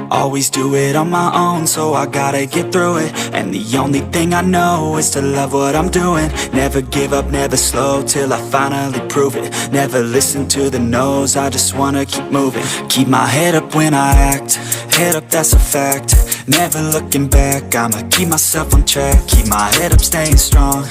Always do it on my own, so I gotta get through it. And the only thing I know is to love what I'm doing. Never give up, never slow, till I finally prove it. Never listen to the no's, I just wanna keep moving. Keep my head up when I act, head up, that's a fact. Never looking back, I'ma keep myself on track. Keep my head up, staying strong,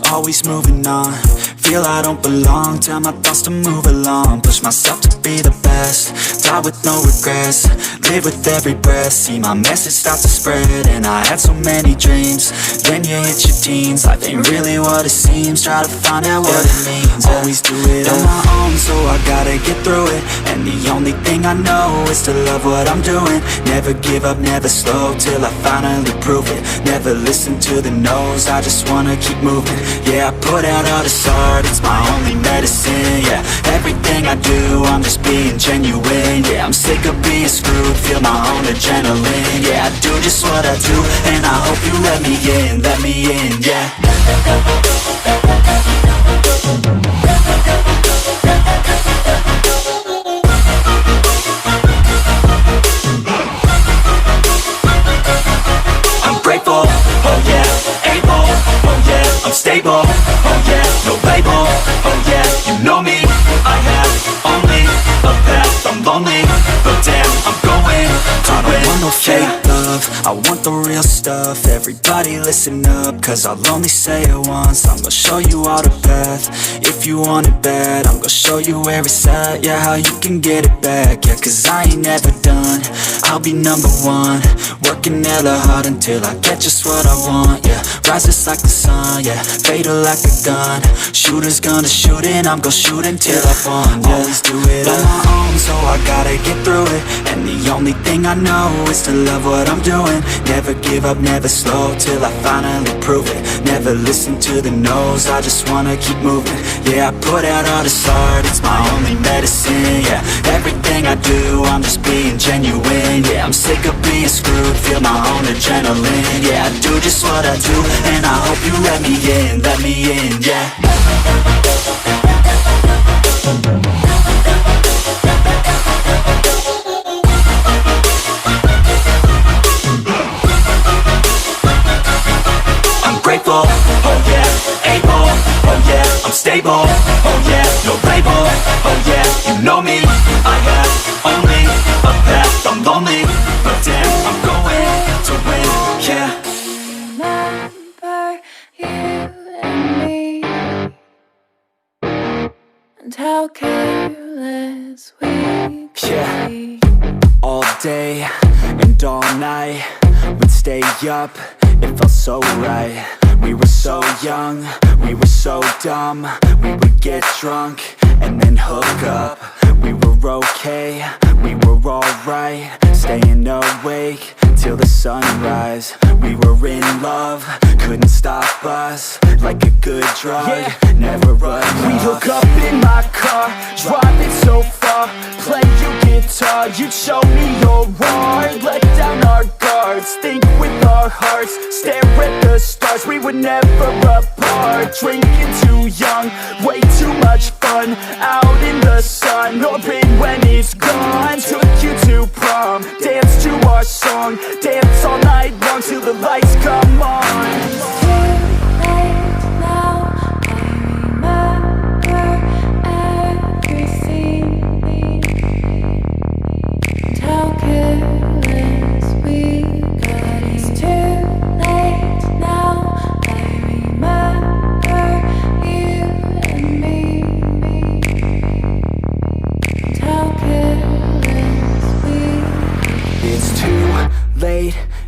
always moving on. Feel I don't belong, tell my thoughts to move along. Push myself to be the best, die with no regrets. Live with every breath, see my message start to spread. And I had so many dreams, then you hit your teens. Life ain't really what it seems, try to find out what it means. Always do it on my own, so I gotta get through it. And the only thing I know is to love what I'm doing. Never give up, never slow, till I finally prove it. Never listen to the no's, I just wanna keep moving. Yeah, I put out all this art, it's my only medicine. Yeah, everything I do, I'm just being genuine. Yeah, I'm sick of being screwed, feel my own adrenaline. Yeah, I do just what I do, and I hope you let me in, yeah. I'm grateful, oh yeah, able, oh yeah, I'm stable, oh yeah, no label, oh yeah, you know me, I have only a path, I'm lonely, but damn, I'm going to win. I don't want no fake love, I want the real stuff. Everybody listen up, cause I'll only say it once. I'm gonna show you all the path, if you want it bad. I'm gonna show you where it's at, yeah, how you can get it back. Yeah, cause I ain't never done, I'll be number one. Working hella hard until I get just what I want, yeah. Rises like the sun, yeah, fatal like a gun. Shooter's gonna shoot and I'm gonna shoot until I won, yeah. Always do it on my own, so I gotta get through it. And the only thing I know is to love what I'm doing. Never give up, never slow, till I finally prove it. Never listen to the no's, I just wanna keep moving. Yeah, I put out all this art, it's my only medicine. Yeah, everything I do, I'm just being genuine. Yeah, I'm sick of being screwed, feel my own adrenaline. Yeah, I do just what I do, and I hope you let me in, yeah. I'm grateful, oh yeah, able, oh yeah, I'm stable, oh yeah, no label, oh yeah, you know me, I have only a path, I'm lonely, but damn, I'm going to win, yeah. Remember you and me, and how careless we could be. All day and all night, we'd stay up, it felt so right. We were so young, we were so dumb. We would get drunk and then hook up. We were okay, we were alright, staying awake till the sunrise. We were in love, couldn't stop us. Like a good drug, yeah. Never run off. We hook up in my car, driving so far. Play you guitar, you'd show me your art. Let down our guards, think with our hearts. Stare at the stars, we were never apart. Drinking too young, way too much fun. Out in the sun, open when it's gone. Took you to prom, dance to our song. Dance all night long till the lights come on.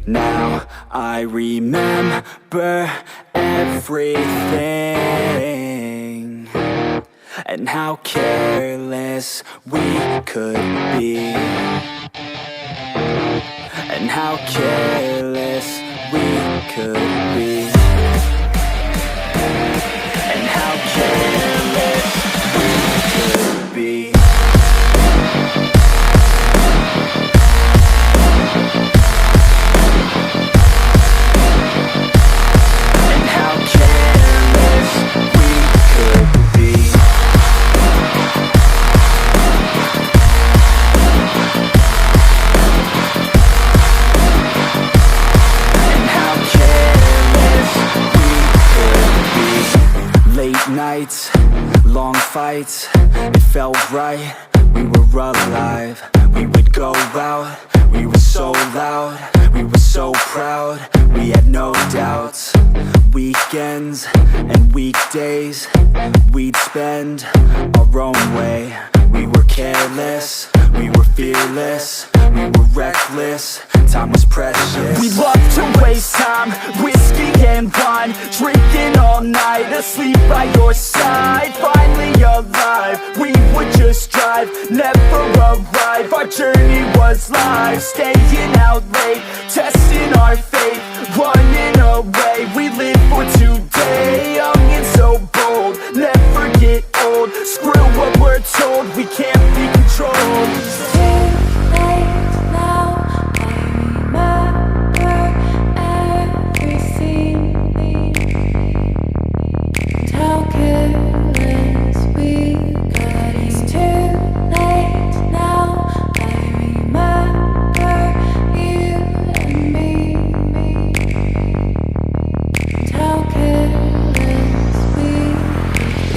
Now I remember everything, and how careless we could be, and how careless we could be, and how careless we could be. nights, long fights, it felt right. We were alive, we would go out. We were so loud, we were so proud. We had no doubts. Weekends and weekdays we'd spend our own way. We were careless, we were fearless, we were reckless. Time was precious. We loved to waste time, whiskey and wine, drinking all night, asleep by your side. Finally alive, we would just drive, never arrive. Our journey was live, staying out late, testing our fate, running away. We live for today, young and so bold, never get old. Screw what we're told, we can't be controlled. Too late now, I remember everything. And how careless we got. It's too late now, I remember you and me. And how careless we.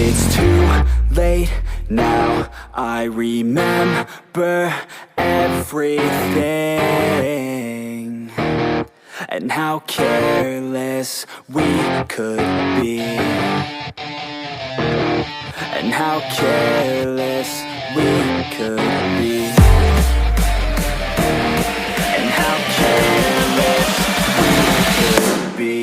It's too late now, I remember everything. And how careless we could be. And how careless we could be. And how careless we could be.